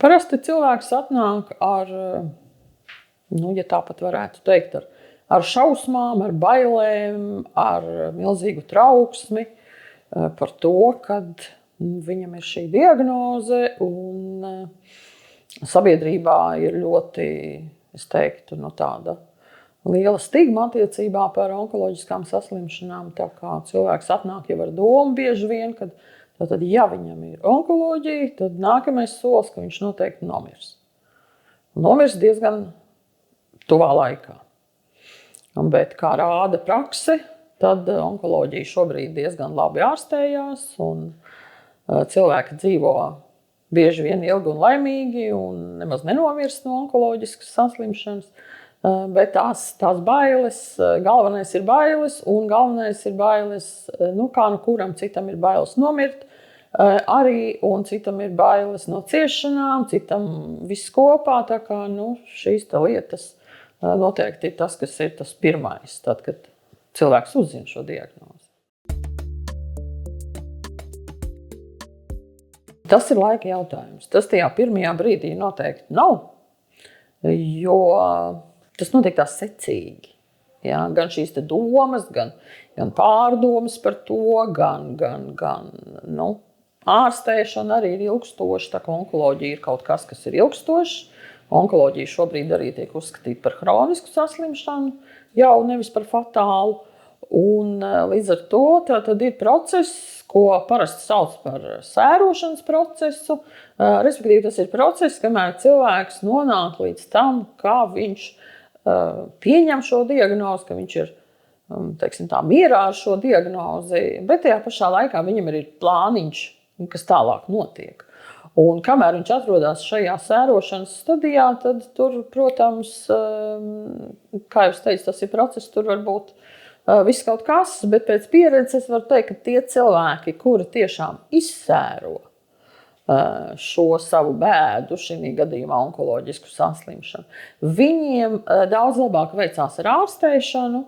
Parasti cilvēks atnāk ar, ja tāpat varētu teikt, ar šausmām, ar bailēm, ar milzīgu trauksmi par to, kad viņam ir šī diagnoze un sabiedrībā ir ļoti, es teiktu, tāda liela stigma attiecībā par onkoloģiskām saslimšanām. Tā kā cilvēks atnāk jau ar domu bieži vien, kad tātad, ja viņam ir onkoloģija, tad nākamais solis, ka viņš noteikti nomirs. Nomirs diezgan tuvā laikā. Bet kā rāda prakse, tad onkoloģija šobrīd diezgan labi ārstējās un cilvēki dzīvo bieži vien ilgi un laimīgi un nemaz nenomirst no onkoloģiskas saslimšanas. Bet tās bailes, galvenais ir bailes, un galvenais ir bailes, kā no kuram citam ir bailes nomirt, arī, un citam ir bailes no ciešanām, citam viss kopā, tā kā, šīs lietas noteikti ir tas, kas ir tas pirmais, tad, kad cilvēks uzzina šo diagnozi. Tas ir laika jautājums. Tas tajā pirmajā brīdī noteikti nav, jo tas notiek tā secīgi. Ja? Gan šīs domas, gan pārdomas par to, gan ārstēšana arī ir ilgstoša. Tā kā onkoloģija ir kaut kas ir ilgstošs. Onkoloģija šobrīd arī tiek uzskatīta par hronisku saslimšanu, jau nevis par fatālu. Un līdz ar to tad ir process, ko parasti sauc par sērošanas procesu. Respektīvi, tas ir process, kamēr cilvēks nonāk līdz tam, kā viņš pieņem šo diagnozi, ka viņš ir mierā ar šo diagnozi, bet tajā pašā laikā viņam ir plāniņš, kas tālāk notiek. Un kamēr viņš atrodas šajā sērošanas stadijā, tad tur, protams, kā jau es teicu, tas ir process, tur var būt viss kaut kas, bet pēc pieredzes es varu teikt, ka tie cilvēki, kuri tiešām izsēro šo savu bēdu, šī gadījumā onkoloģisku saslimšanu, viņiem daudz labāk veicās ar ārstēšanu,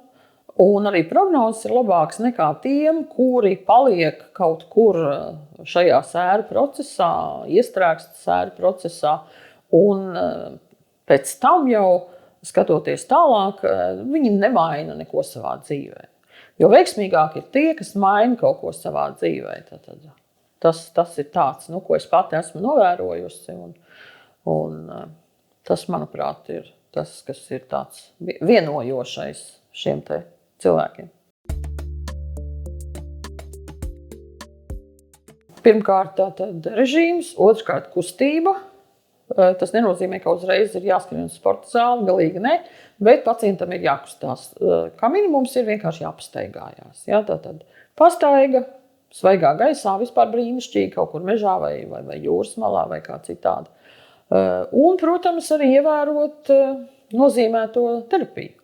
un arī prognozes ir labākas nekā tiem, kuri paliek kaut kur šajā sēru procesā, iestrēgst sēru procesā, un pēc tam jau, skatoties tālāk, viņi nemaina neko savā dzīvē. Jo veiksmīgāk ir tie, kas maina kaut ko savā dzīvē. Tas ir tāds, ko es pati esmu novērojusi, un tas, manuprāt, ir tas, kas ir tāds vienojošais šiem te cilvēkiem. Pirmkārt, tātad režīms, otrkārt kustība. Tas nenozīmē, ka uzreiz ir jāskrien uz sporta zāli, galīgi ne, bet pacientam ir jākustās. Kā minimums ir vienkārši jāpastaigājās. Ja? Tātad pastaiga, svaigā gaisā, vispār brīnišķīgi, kaut kur mežā vai jūras malā vai kā citādi. Un, protams, arī ievērot nozīmēto terapiju.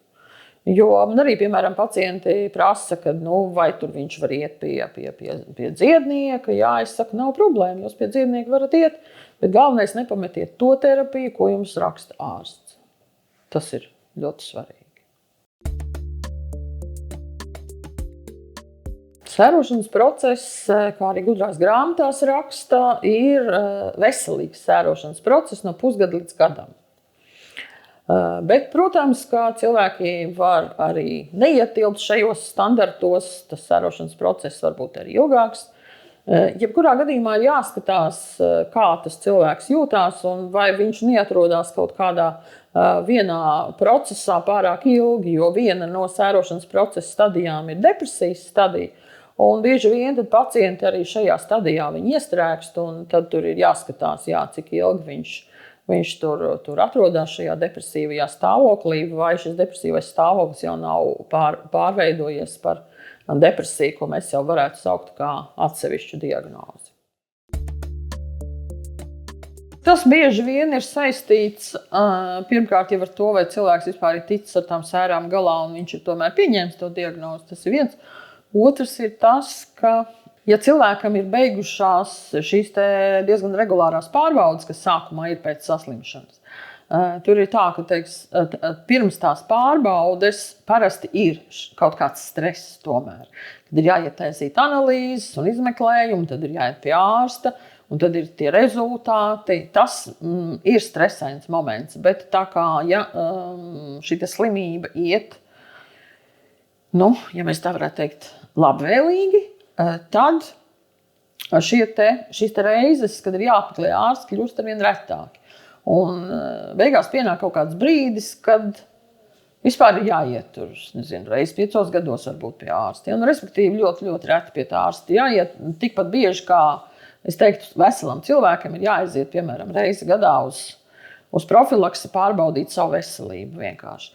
Jo man arī, piemēram, pacienti prasa, ka, vai tur viņš var iet pie dziednieka. Jā, es saku, nav problēma, jūs pie dziednieka varat iet, bet galvenais nepametiet to terapiju, ko jums raksta ārsts. Tas ir ļoti svarīgi. Sērošanas process, kā arī gudrās grāmatās raksta, ir veselīgs sērošanas process no pusgada līdz gadam. Bet, protams, kā cilvēki var arī neietilpt šajos standartos, tas sērošanas process var būt arī ilgāks. Jebkurā gadījumā ir jāskatās, kā tas cilvēks jūtās un vai viņš neatrodās kaut kādā vienā procesā pārāk ilgi, jo viena no sērošanas procesa stadijām ir depresijas stadija. Un bieži vien tad pacienti arī šajā stadijā viņi iestrēgst, un tad tur ir jāskatās, cik ilgi viņš tur atrodas šajā depresīvajā stāvoklī, vai šis depresīvais stāvoklis jau nav pārveidojies par depresiju, ko mēs jau varētu saukt kā atsevišķu diagnozi. Tas bieži vien ir saistīts pirmkārt jau ar to, vai cilvēks vispār ir ticis ar tām sērām galā un viņš ir tomēr pieņēmis to diagnozi. Tas ir viens. Otrs ir tas, ka ja cilvēkam ir beigušās šīs diezgan regulārās pārbaudes, kas sākumā ir pēc saslimšanas, tur ir tā, ka pirms tās pārbaudes parasti ir kaut kāds stress tomēr. Tad ir jāiet taisīt analīzes un izmeklējumi, tad ir jāiet pie ārsta. un tad ir tie rezultāti. Tas ir stresains moments, bet tā kā šī slimība iet, ja mēs tā varētu teikt, labvēlīgi, tad šīs reizes, kad ir jāapmeklē ārsts, kļūst arvien retāki. Un beigās pienāk kaut kāds brīdis, kad vispār ir jāiet tur, reiz 5 gados varbūt pie ārsta. Ja? Respektīvi, ļoti, ļoti reti pie tā ārsta jāiet. Tikpat bieži, kā es teiktu, veselam cilvēkam ir jāaiziet, piemēram, reizi gadā uz profilaksi pārbaudīt savu veselību vienkārši.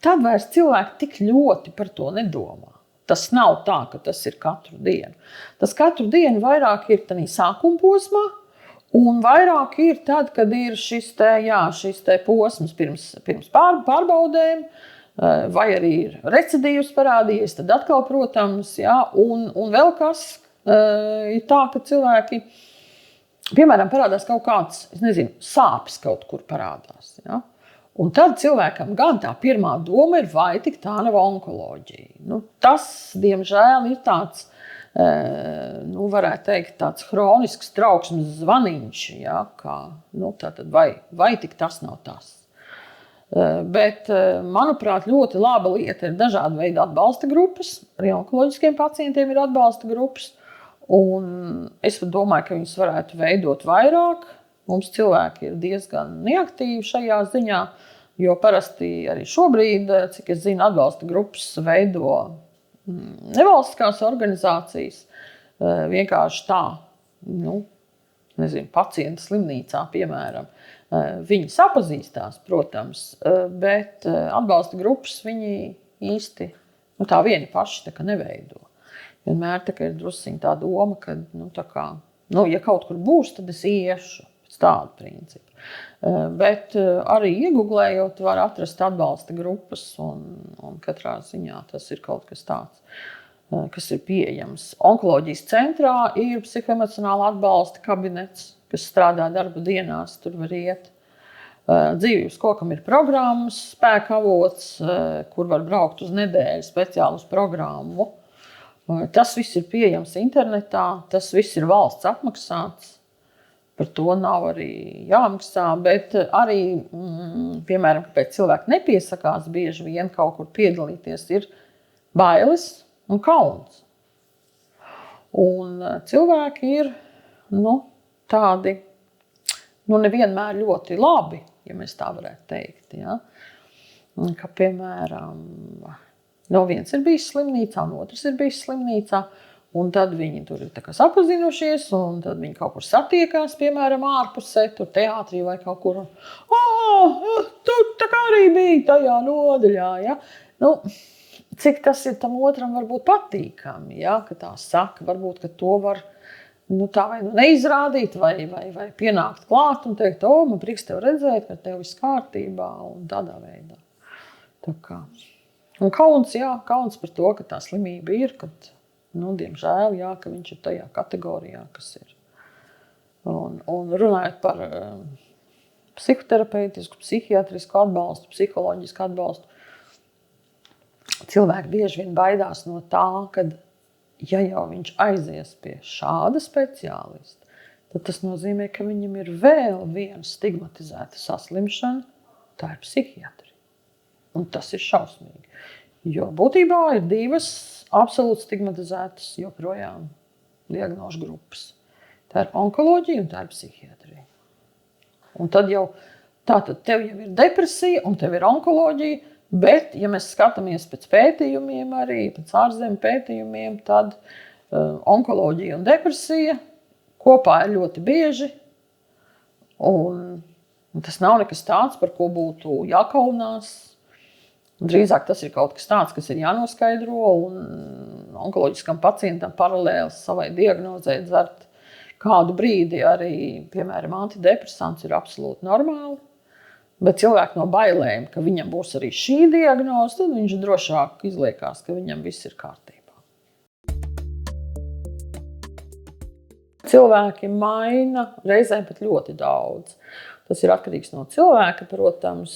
Tad vairs cilvēki tik ļoti par to nedomā. Tas nav tā, ka tas ir katru dienu. Tas katru dienu vairāk ir tādā sākuma posmā, un vairāk ir tad, kad ir šis posms pirms pārbaudēm, vai arī ir recidīvs parādījies, tad atkal, protams, un vēl kas ir tā, ka cilvēki, piemēram, parādās kaut kāds, sāpes kaut kur parādās, Un tad cilvēkam gan tā pirmā doma ir, vai tik tā nav onkoloģija. Tas, diemžēl, ir tāds, varētu teikt, tāds hronisks trauksmes zvaniņš, kā, tātad vai tik tas nav tas. Bet, manuprāt, ļoti laba lieta ir dažādi veidi atbalsta grupas. Arī onkoloģiskiem pacientiem ir atbalsta grupas. Un es domāju, ka viņas varētu veidot vairāk. Mums cilvēki ir diezgan neaktīvi šajā ziņā, jo parasti arī šobrīd, cik es zinu, atbalsta grupas veido nevalstiskās organizācijas. Vienkārši tā, pacienta slimnīcā, piemēram. Viņi sapazīstās, protams, bet atbalsta grupas viņi īsti tā vieni paši neveido. Vienmēr ir drusciņ tā doma, ka ja kaut kur būs, tad es iešu. Tādu principu. Bet arī iegooglējot var atrast atbalsta grupas un katrā ziņā tas ir kaut kas tāds, kas ir pieejams. Onkoloģijas centrā ir psihoemocionāla atbalsta kabinets, kas strādā darba dienās, tur var iet. Dzīvības kokam ir programmas, spēka avots, kur var braukt uz nedēļu speciālu uz programmu. Tas viss ir pieejams internetā, tas viss ir valsts apmaksāts. Par to nav arī jāmaksā, bet arī, piemēram, kāpēc cilvēki nepiesakās bieži vien kaut kur piedalīties, ir bailes un kauns. Un cilvēki ir tādi nevienmēr ļoti labi, ja mēs tā varētu teikt. Ja? Ka, piemēram, viens ir bijis slimnīcā, un otrs ir bijis slimnīcā. Un tad viņi tur ir sapazinušies, un tad viņi kaut kur satiekās, piemēram, ārpusē, tur teātrī vai kaut kur. Tu tā kā arī biji tajā nodaļā, ja? Cik tas ir tam otram varbūt patīkami, ja? Ka tā saka, varbūt, ka to var tā vai neizrādīt, vai pienākt klāt un teikt, man prieks tev redzēt, ka tev viss kārtībā, un tādā veidā. Tā kā. Un kauns par to, ka tā slimība ir, kad diemžēl, ka viņš ir tajā kategorijā, kas ir. Un runājot par psihoterapeitisku, psihiatrisku atbalstu, psiholoģisku atbalstu, cilvēki bieži vien baidās no tā, kad, ja jau viņš aizies pie šāda speciālista, tad tas nozīmē, ka viņam ir vēl viena stigmatizēta saslimšana, tā ir psihiatrija. Un tas ir šausmīgi. Jo būtībā ir divas absolūti stigmatizētas joprojām diagnožu grupas. Tā ir onkoloģija un tā ir psihiatrija. Un tad tātad tev jau ir depresija un tev ir onkoloģija, bet, ja mēs skatāmies pēc pētījumiem arī, pēc ārzemju pētījumiem, tad onkoloģija un depresija kopā ir ļoti bieži. Un tas nav nekas tāds, par ko būtu jākaunās. Drīzāk tas ir kaut kas tāds, kas ir jānoskaidro, un onkoloģiskam pacientam paralēli savai diagnozē dzert kādu brīdi arī, piemēram, antidepresants ir absolūti normāli. Bet cilvēki no bailēm, ka viņam būs arī šī diagnoze, tad viņš drošāk izliekās, ka viņam viss ir kārtībā. Cilvēki maina reizēm pat ļoti daudz. Tas ir atkarīgs no cilvēka, protams.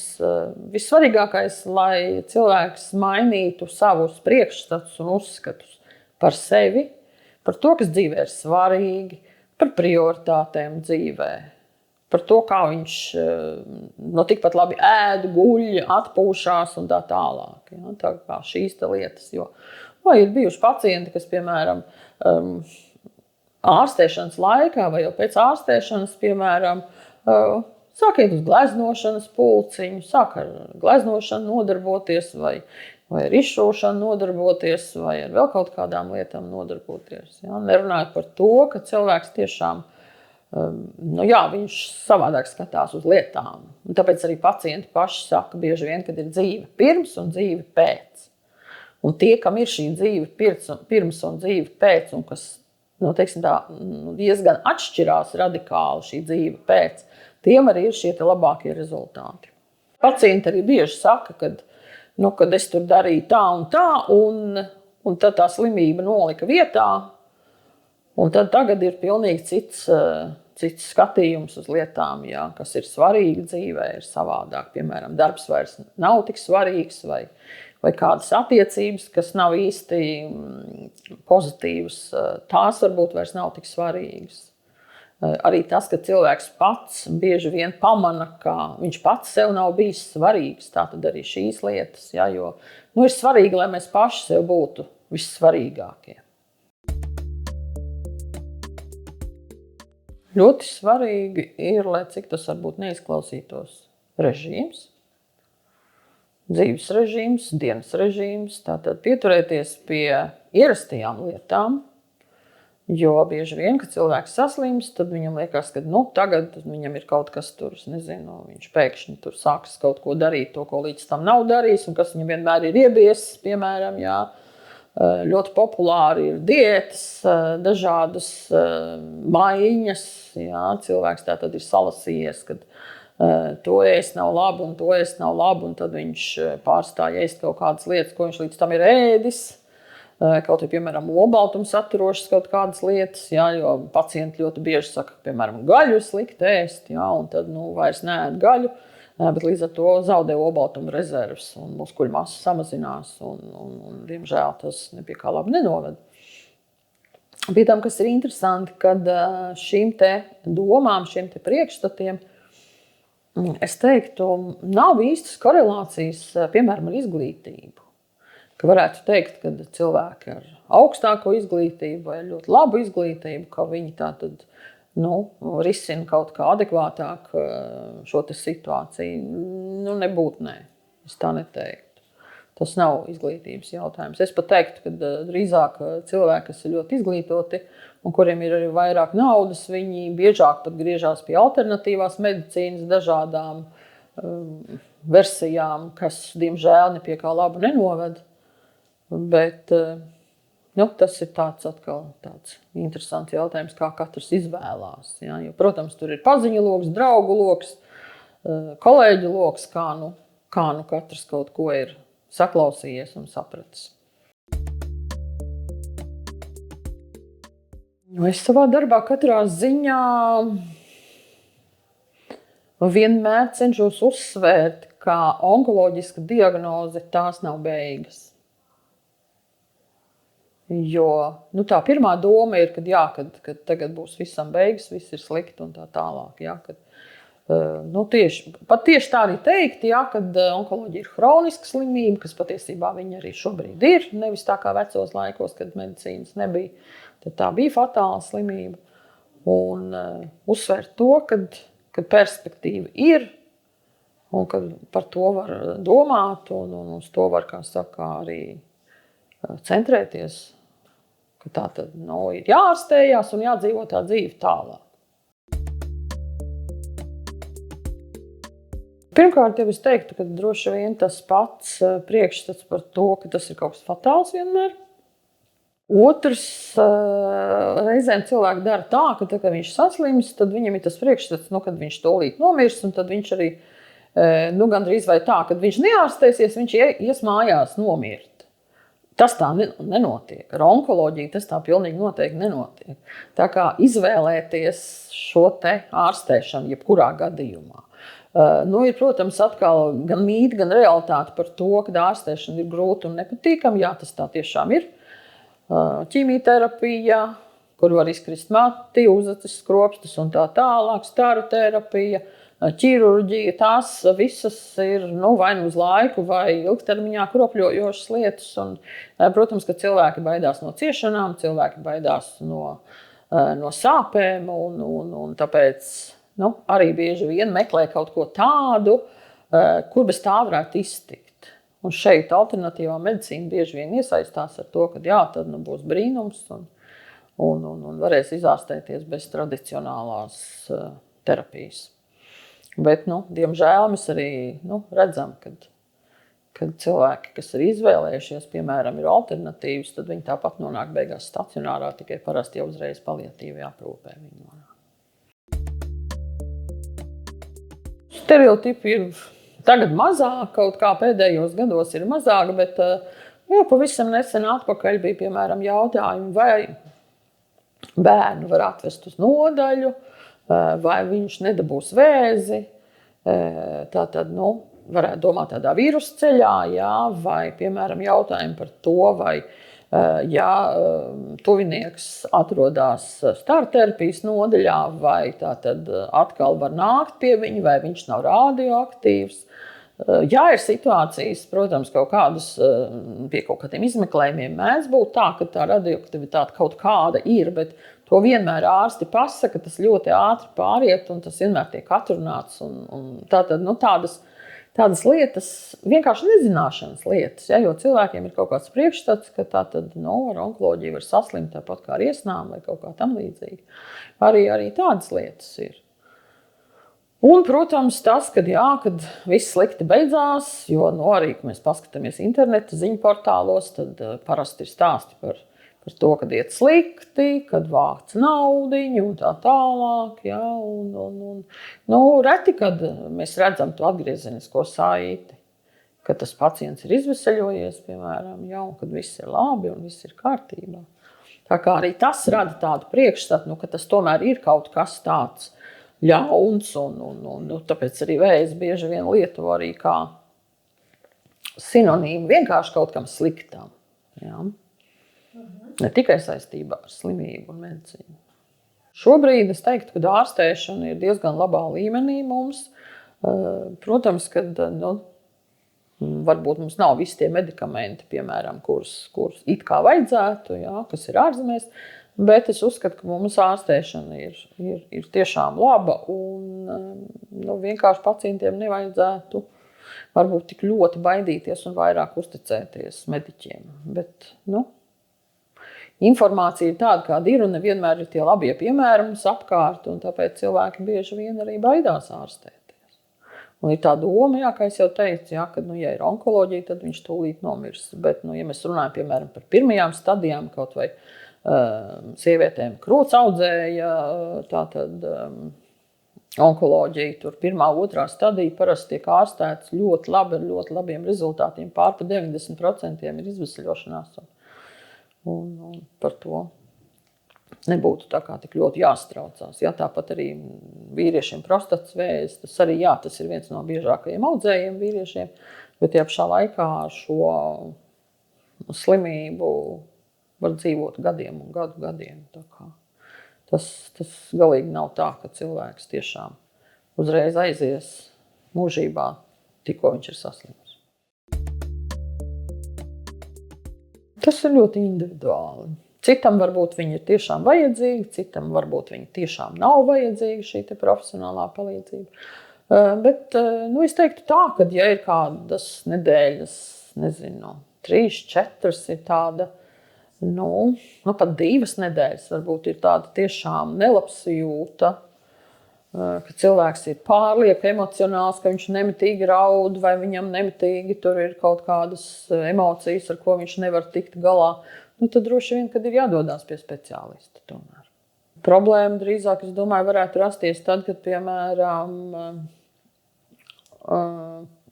Vissvarīgākais, lai cilvēks mainītu savus priekšstatus un uzskatus par sevi, par to, kas dzīvē ir svarīgi, par prioritātēm dzīvē, par to, kā viņš tikpat labi ēd, guļ, atpūšās un tā tālāk. Ja? Tā kā šīs lietas. Vai ir bijuši pacienti, kas, piemēram, ārstēšanas laikā vai jau pēc ārstēšanas, piemēram, sāk iet uz gleznošanas pulciņu, sāk ar gleznošanu nodarboties vai ar izšūšanu nodarboties, vai ar vēl kaut kādām lietām nodarboties. Ja? Nerunājot par to, ka cilvēks tiešām, viņš savādāk skatās uz lietām. Un tāpēc arī pacienti paši saka bieži vien, kad ir dzīve pirms un dzīve pēc. Un tie, kam ir šī dzīve pirms un dzīve pēc, un kas diezgan atšķirās radikāli šī dzīve pēc, tiem arī ir šie labākie rezultāti. Pacienti arī bieži saka, kad es tur darīju tā un tā, un tad tā slimība nolika vietā, un tad tagad ir pilnīgi cits skatījums uz lietām, jā, kas ir svarīgi dzīvē, ir savādāk. Piemēram, darbs vairs nav tik svarīgs, vai kādas attiecības, kas nav īsti pozitīvas, tās varbūt vairs nav tik svarīgas. Arī tas, ka cilvēks pats bieži vien pamana, ka viņš pats sev nav bijis svarīgs, tā tad arī šīs lietas, ja, jo ir svarīgi, lai mēs paši sev būtu vissvarīgākie. Ļoti svarīgi ir, lai cik tas varbūt neizklausītos režīms, dzīves režīms, dienas režīms, tātad pieturēties pie ierastajām lietām. Jo bieži vien, kad cilvēks saslimst, tad viņam liekas, ka tagad viņam ir kaut kas tur, viņš pēkšņi tur sāks kaut ko darīt, to, ko līdz tam nav darījis, un kas viņam vienmēr ir iebiesis, piemēram, jā, ļoti populāri ir diētas, dažādas maiņas, jā, cilvēks tā tad ir salasījies, kad to ēst nav labi, un to ēst nav labi, un tad viņš pārstāja ēst kaut kādas lietas, ko viņš līdz tam ir ēdis. Kaut piemēram, olbaltums saturošas kaut kādas lietas, jā, jo pacienti ļoti bieži saka, ka, piemēram, gaļu ir slikti ēst, jā, un tad vairs neēd gaļu, bet līdz ar to zaudē olbaltuma rezerves, un muskuļu masa samazinās, un diemžēl tas nepie kā labi nenoved. Pie tam, kas ir interesanti, kad šīm te domām, šiem te priekšstatiem, es teiktu, nav īstas korelācijas, piemēram, ar izglītību. Ka varētu teikt, ka cilvēki ar augstāko izglītību vai ļoti labu izglītību, ka viņi tā tad, risina kaut kā adekvātāk šo te situāciju. Nebūtu nē. Es tā neteiktu. Tas nav izglītības jautājums. Es pat teiktu, ka drīzāk cilvēki, kas ir ļoti izglītoti un kuriem ir arī vairāk naudas, viņi biežāk pat griežās pie alternatīvās medicīnas dažādām versijām, kas, diemžēl, nepie kā labu nenoved. Bet tas ir tāds interesants jautājums, kā katrs izvēlās. Ja? Jo, protams, tur ir paziņu loks, draugu loks, kolēģu loks, kā katrs kaut ko ir saklausījies un sapratis. Es savā darbā katrā ziņā vienmēr cenšos uzsvērt, ka onkoloģiska diagnoze tās nav beigas. Jo tā pirmā doma ir, kad tagad būs visam beigas, viss ir slikti un tā tālāk. Ja, tieši tā arī teikt, ja, kad onkoloģija ir hroniska slimība, kas patiesībā viņa arī šobrīd ir, nevis tā kā vecos laikos, kad medicīnas nebija, tad tā bija fatāla slimība. Un uzsvērt to, kad perspektīva ir, un kad par to var domāt, un uz to var, kā saka, arī centrēties. Ka tā tad ir jāārstējās un jādzīvo tā dzīve tālāk. Pirmkārt, jau es teiktu, ka droši vien tas pats priekšstats par to, ka tas ir kaut kas fatāls vienmēr. Otrs, reizēm cilvēki dara tā, ka tad, kad viņš saslims, tad viņam ir tas priekšstats, kad viņš tūlīt nomirs, un tad viņš arī, gandrīz vai tā, kad viņš neārstēsies, viņš ies mājās nomirt. Tas tā nenotiek. Ar onkoloģiju tas tā pilnīgi noteikti nenotiek. Tā kā izvēlēties šo te ārstēšanu jebkurā gadījumā. Ir, protams, atkal gan mīti, gan realitāte par to, ka ārstēšana ir grūta un nepatīkama. Jā, tas tā tiešām ir. Ķīmijterapija, kur var izkrist mati, uzacis, skropstas un tā tālāk, staru terapija, ķirurģija, tās visas ir vai nu uz laiku, vai ilgtermiņā kropļojošas lietas. Un, protams, ka cilvēki baidās no ciešanām, cilvēki baidās no sāpēm, un tāpēc arī bieži vien meklē kaut ko tādu, kur bez tā varētu iztikt. Un šeit alternatīvā medicīna bieži vien iesaistās ar to, ka tad būs brīnums un varēs izārstēties bez tradicionālās terapijas. Bet, diemžēl, mēs arī redzam, kad cilvēki, kas ir izvēlējušies, piemēram, ir alternatīvas, tad viņi tāpat nonāk beigās stacionārā, tikai parasti jau uzreiz paliatīvi aprūpē viņi nonāk. Stereotipi ir tagad mazāk, kaut kā pēdējos gados ir mazāk, bet pavisam nesen atpakaļ bija, piemēram, jautājumi, vai bērnu var atvest uz nodaļu, vai viņš nedabūs vēzi. Tātad, varētu domāt tādā vīrusu ceļā, vai, piemēram, jautājumi par to, vai tuvinieks atrodas starterapijas nodaļā, vai tātad atkal var nākt pie viņa, vai viņš nav radioaktīvs. Jā, ir situācijas, protams, kaut kādas pie kaut kādiem izmeklējumiem mēdz būt tā, ka tā radioaktivitāte kaut kāda ir, bet to vienmēr ārsti pasaka, tas ļoti ātri pāriet un tas vienmēr tiek atrunāts. Tātad, tādas lietas, vienkārši nezināšanas lietas, jo cilvēkiem ir kaut kāds priekšstats, ka tātad, ar onkoloģiju var saslimt tāpat kā ar iesnām vai kaut kā tam līdzīgi. Arī tādas lietas ir. Un, protams, tas, kad viss slikti beidzās, jo arī, kad mēs paskatāmies interneta ziņu portālos, tad parasti ir stāsti par to, kad iet slikti, kad vāc naudiņu un tā tālāk. Reti, kad mēs redzam to atgriezenisko saiti, kad tas pacients ir izveseļojies, piemēram, un kad viss ir labi un viss ir kārtībā. Tā kā arī tas rada tādu priekšstatu, ka tas tomēr ir kaut kas tāds ļauns, un tāpēc arī vēzi bieži vien lieto arī kā sinonīmu vienkārši kaut kam sliktam. Ne tikai saistībā ar slimību un medicīnu. Šobrīd es teiktu, ka ārstēšana ir diezgan labā līmenī mums. Protams, ka varbūt mums nav visi tie medikamenti, piemēram, kurus it kā vajadzētu, kas ir ārzemēs, bet es uzskatu, ka mums ārstēšana ir tiešām laba un vienkārši pacientiem nevajadzētu varbūt tik ļoti baidīties un vairāk uzticēties mediķiem. Bet, informācija ir tāda, kāda ir, un nevienmēr ir tie labie piemēri mums apkārt, un tāpēc cilvēki bieži vien arī baidās ārstēties. Un ir tā doma, kā es jau teicu, ka, ja ir onkoloģija, tad viņš tūlīt nomirs. Bet, ja mēs runājam, piemēram, par pirmajām stadijām, kaut vai sievietēm krūts audzēja, tātad onkoloģija, tur 1., 2. stadija parasti tiek ārstēts ļoti labi, ar ļoti labiem rezultātiem. Pār par 90% ir izveseļošanās. Un par to nebūtu tā kā tik ļoti jāstraucās. Tāpat arī vīriešiem prostatas vēzis, tas arī tas ir viens no biežākajiem audzējiem vīriešiem, bet pašā laikā ar šo slimību var dzīvot gadiem un gadiem. Tā kā tas galīgi nav tā, ka cilvēks tiešām uzreiz aizies mūžībā, tikko viņš ir saslims. Tas ir ļoti individuāli. Citam varbūt viņi ir tiešām vajadzīgi, citam varbūt viņi tiešām nav vajadzīgi šī profesionālā palīdzība. Bet es teiktu tā, ka ja ir kādas nedēļas, 3, 4 ir tāda, pat 2 nedēļas varbūt ir tāda tiešām nelabsajūta, ka cilvēks ir pārlieku emocionāls, ka viņš nemitīgi raud vai viņam nemitīgi tur ir kaut kādas emocijas, ar ko viņš nevar tikt galā. Tad droši vien, kad ir jādodās pie speciālista tomēr. Problēma drīzāk, es domāju, varētu rasties tad, kad, piemēram,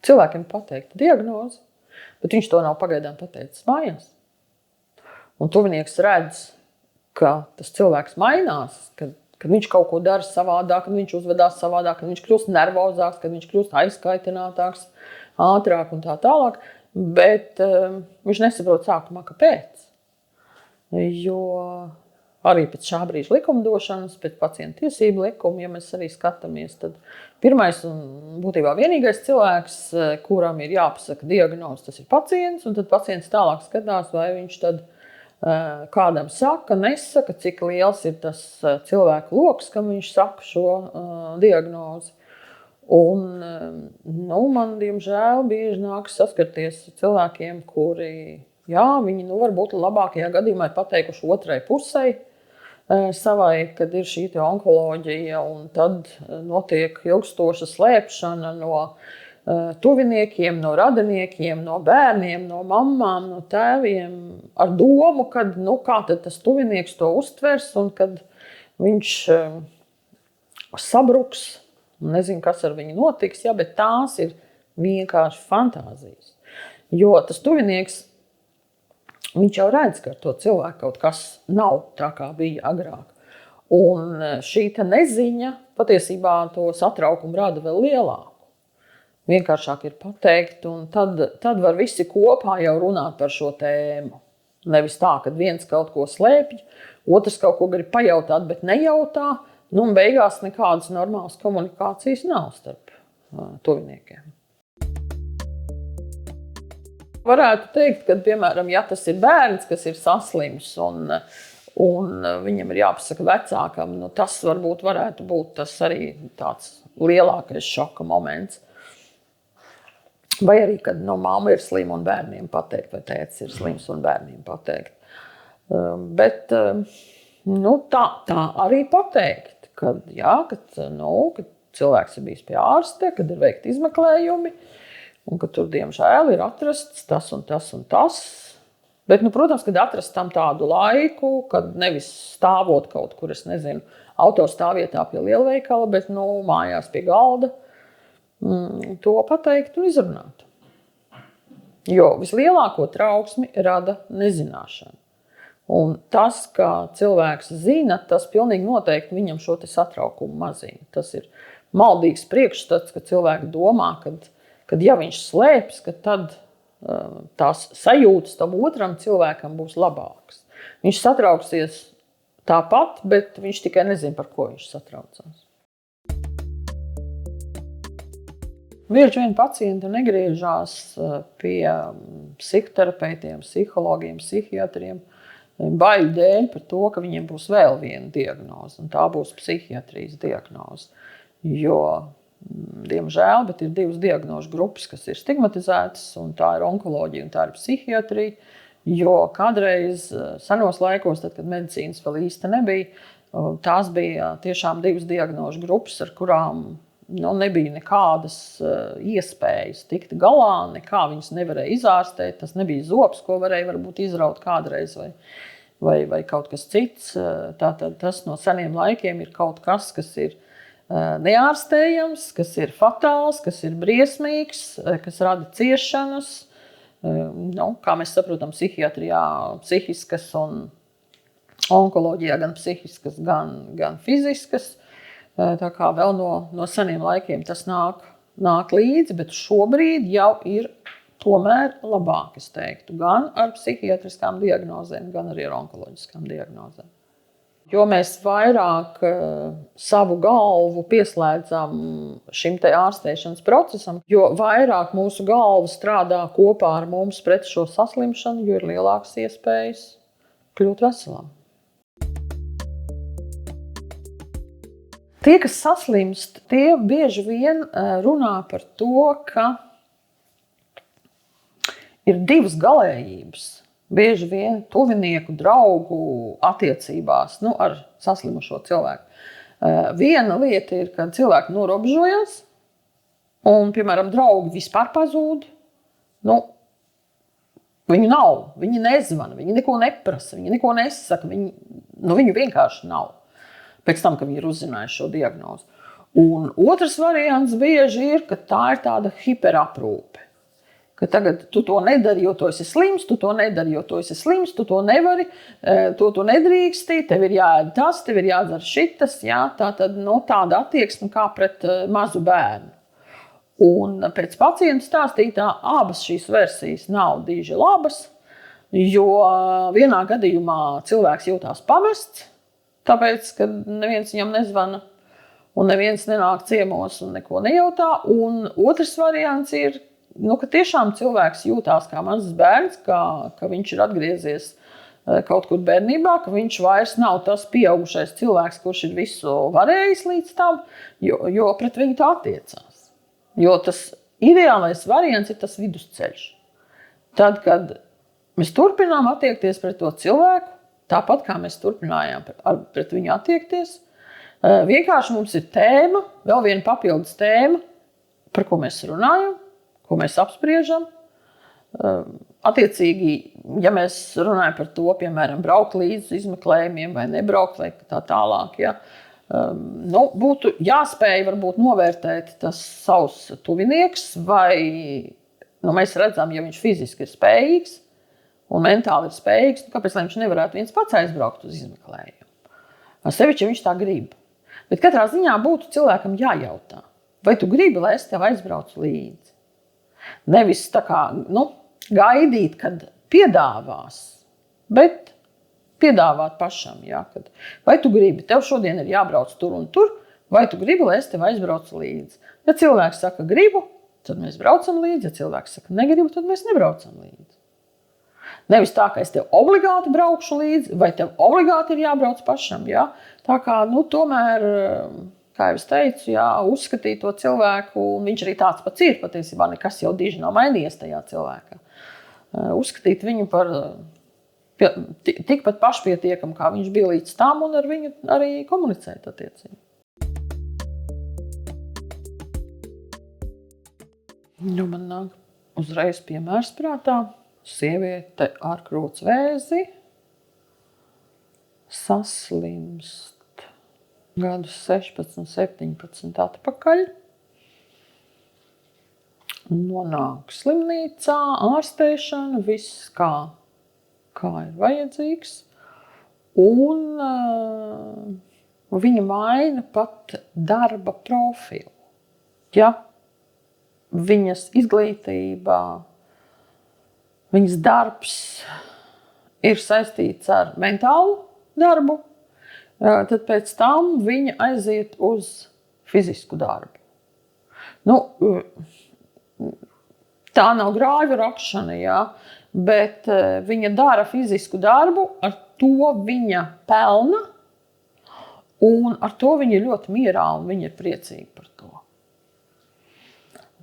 cilvēkiem pateikta diagnoze, bet viņš to nav pagaidām pateicis mājās. Un tuvinieks redz, ka tas cilvēks mainās, kad viņš kaut ko dara savādāk, kad viņš uzvedās savādāk, kad viņš kļūst nervozāks, kad viņš kļūst aizkaitinātāks, ātrāk un tā tālāk, bet viņš nesaprot sākumā, kāpēc. Jo arī pēc šā brīža likumdošanas, pēc pacienta tiesību likuma, ja mēs arī skatāmies, tad pirmais un būtībā vienīgais cilvēks, kuram ir jāpasaka diagnoze, tas ir pacients, un tad pacients tālāk skatās, vai viņš tad kādam saka, nesaka, cik liels ir tas cilvēku loks, kam viņš saka šo diagnozi. Un, man, diemžēl, bieži nākas saskarties cilvēkiem, kuri, viņi varbūt labākajā gadījumā ir pateikuši otrai pusei savai, kad ir šī onkoloģija, un tad notiek ilgstoša slēpšana no tuviniekiem, no radiniekiem, no bērniem, no mammām, no tēviem, ar domu, kad, kā tad tas tuvinieks to uztvers, un kad viņš sabruks, nezinu, kas ar viņu notiks, bet tās ir vienkārši fantāzijas. Jo tas tuvinieks, viņš jau redz, ka ar to cilvēku kaut kas nav tā, kā bija agrāk. Un šī neziņa patiesībā to satraukumu rada vēl lielāku. Vienkāršāk ir pateikt, un tad var visi kopā jau runāt par šo tēmu. Nevis tā, ka viens kaut ko slēpj, otrs kaut ko grib pajautāt, bet nejautā, un beigās nekādas normālas komunikācijas nav starp tuviniekiem. Varētu teikt, ka, piemēram, ja tas ir bērns, kas ir saslims un viņam ir jāpasaka vecākam, tas varbūt varētu būt tas arī tāds lielākais šoka moments. Vai arī, kad mamma ir slima un bērniem pateikt, vai tētis ir slims un bērniem pateikt. Bet tā arī pateikt, kad cilvēks ir bijis pie ārsta, kad ir veikti izmeklējumi, un ka tur, diemžēl, ir atrasts tas un tas un tas. Bet, protams, kad atrast tam tādu laiku, kad nevis stāvot kaut kur, es nezinu, autostāvvietā pie lielveikala, bet mājās pie galda, to pateikt un izrunāt. Jo vislielāko trauksmi rada nezināšana. Un tas, ka cilvēks zina, tas pilnīgi noteikti viņam šo satraukumu mazina. Tas ir maldīgs priekšstats, ka cilvēki domā, kad ja viņš slēps, tad tās sajūtas tam otram cilvēkam būs labākas. Viņš satrauksies tāpat, bet viņš tikai nezina, par ko viņš satraucās. Bieži vien pacienti negriežās pie psihoterapeitiem, psihologiem, psihiatriem baiļu dēļ par to, ka viņiem būs vēl viena diagnoze, un tā būs psihiatrijas diagnoze. Jo, diemžēl, bet ir divas diagnožu grupas, kas ir stigmatizētas, un tā ir onkoloģija un tā ir psihiatrija. Jo kādreiz senos laikos, tad, kad medicīnas vēl īsti nebija, tās bija tiešām divas diagnožu grupas, ar kurām nebija nekādas iespējas tikt galā, nekā viņas nevarēja izārstēt. Tas nebija zobs, ko varēja varbūt izraut kādreiz vai kaut kas cits. Tātad tas no seniem laikiem ir kaut kas, kas ir neārstējams, kas ir fatāls, kas ir briesmīgs, kas rada ciešanas. Kā mēs saprotam, psihiatrijā psihiskas un onkoloģijā gan psihiskas, gan fiziskas. Tā kā vēl no seniem laikiem tas nāk līdzi, bet šobrīd jau ir tomēr labāk, es teiktu, gan ar psihiatriskām diagnozēm, gan arī ar onkoloģiskām diagnozēm. Jo mēs vairāk savu galvu pieslēdzam šim ārstēšanas procesam, jo vairāk mūsu galva strādā kopā ar mums pret šo saslimšanu, jo ir lielākas iespējas kļūt veselam. Tie, kas saslimst, tie bieži vien runā par to, ka ir divas galējības. Bieži vien tuvinieku, draugu attiecībās ar saslimušo cilvēku. Viena lieta ir, kad cilvēki norobežojas, un, piemēram, draugi vispār pazūd. Viņu nav, viņi nezvana, viņi neko neprasa, viņi neko nesaka, viņu vienkārši nav. Pēc tam, kad viņi ir uzzinājuši šo diagnozi. Un otrs variants bieži ir, ka tā ir tāda hiperaprūpe. Ka tagad tu to nedari, jo tu esi slims, tu to nedari, jo tu esi slims, tu to nevari, tu nedrīksti, tev ir jāēd tas, tev ir jādara šitas, tātad tāda attieksme kā pret mazu bērnu. Un pēc pacienta stāstītā abas šīs versijas nav diži labas, jo vienā gadījumā cilvēks jūtās pamests, tāpēc, ka neviens viņam nezvana un neviens nenāk ciemos un neko nejautā. Un otrs variants ir, ka tiešām cilvēks jūtās kā mazs bērns, ka viņš ir atgriezies kaut kur bērnībā, ka viņš vairs nav tas pieaugušais cilvēks, kurš ir visu varējis līdz tam, jo pret viņu tā attiecās. Jo tas ideālais variants ir tas vidusceļš. Tad, kad mēs turpinām attiekties pret to cilvēku, tāpat kā mēs turpinājām pret viņu attiekties, vienkārši mums ir tēma, vēl viena papildus tēma, par ko mēs runājam, ko mēs apspriežam. Attiecīgi, ja mēs runājam par to, piemēram, braukt līdz izmeklējumiem vai nebraukt vai tā tālāk, ja, būtu jāspēj varbūt novērtēt tas savs tuvinieks, vai mēs redzam, ja viņš fiziski ir spējīgs un mentāli ir spējīgs, kāpēc viņš nevarētu viens pats aizbraukt uz izmeklējumu. Sevišķi, ja viņš tā grib. Bet katrā ziņā būtu cilvēkam jājautā, vai tu gribi, lai es tev aizbraucu līdzi. Nevis tā kā, gaidīt, kad piedāvās, bet piedāvāt pašam. Ja, vai tu gribi, tev šodien ir jābrauc tur un tur, vai tu gribi, lai es tev aizbraucu līdzi. Ja cilvēks saka gribu, tad mēs braucam līdzi, ja cilvēks saka negribu, tad mēs nebraucam līdzi. Nevis tā, ka es tev obligāti braukšu līdzi, vai tev obligāti ir jābrauc pašam. Ja? Tā kā, tomēr, kā jau es teicu, jā, uzskatīt to cilvēku, un viņš arī tāds pats ir, patiesībā nekas jau diži nav mainījies tajā cilvēkā. Uzskatīt viņu par tikpat pašpietiekam, kā viņš bija līdz tam, un ar viņu arī komunicēt attiecīgi. Man nāk uzreiz piemērs prātā. Sieviete ar krūtsvēzi saslimst gadus 16, 17 atpakaļ. Nonāk slimnīcā, ārstēšana, viss kā ir vajadzīgs. Un viņa maina pat darba profilu. Ja viņas izglītībā, viņas darbs ir saistīts ar mentālu darbu, tad pēc tam viņa aiziet uz fizisku darbu. Tā nav grāvju rakšana, jā, bet viņa dara fizisku darbu, ar to viņa pelna, un ar to viņa ir ļoti mierā, un viņa ir priecīga par to.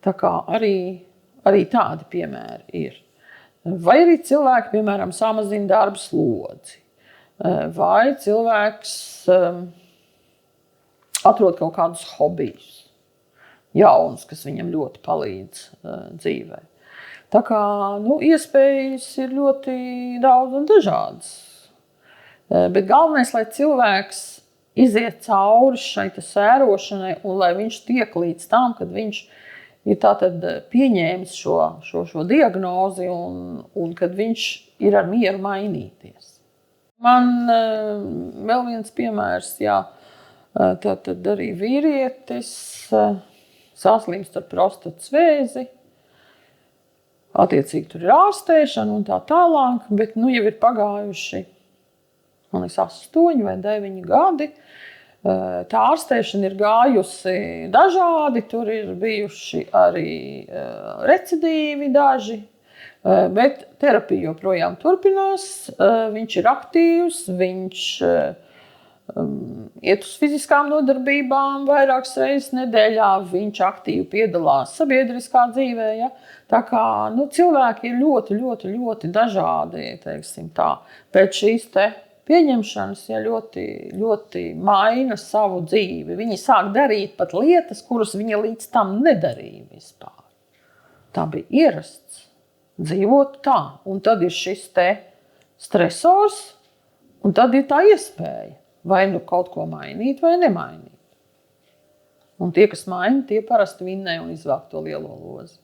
Tā kā arī tādi piemēri ir. Vai arī cilvēki, piemēram, samazina darba slodzi, vai cilvēks atrod kaut kādus hobijus, jaunus, kas viņam ļoti palīdz dzīvē. Tā kā, iespējas ir ļoti daudz un dažādas. Bet galvenais, lai cilvēks iziet cauri šai sērošanai un lai viņš tiek līdz tam, kad viņš ir tātad pieņēmis šo diagnozi un kad viņš ir ar mieru mainīties. Man vēl viens piemērs, jā, tātad arī vīrietis saslimst ar prostatas vēzi. Attiecīgi tur ir ārstēšana un tā tālāk, bet jau ir pagājuši, man liekas, 8 vai 9 gadi. Tā ārstēšana ir gājusi dažādi, tur ir bijuši arī recidīvi daži, bet terapija joprojām turpinās, viņš ir aktīvs, viņš iet uz fiziskām nodarbībām vairākas reizes nedēļā, viņš aktīvi piedalās sabiedriskā dzīvē. Ja? Tā kā cilvēki ir ļoti, ļoti, ļoti dažādi, teiksim tā, pēc šīs pieņemšanas, ja ļoti, ļoti maina savu dzīvi. Viņi sāk darīt pat lietas, kuras viņi līdz tam nedarīja vispār. Tā bija ierasts dzīvot tā. Un tad ir šis stresors, un tad ir tā iespēja vai kaut ko mainīt vai nemainīt. Un tie, kas maina, tie parasti vinnē un izvāk to lielo lozi.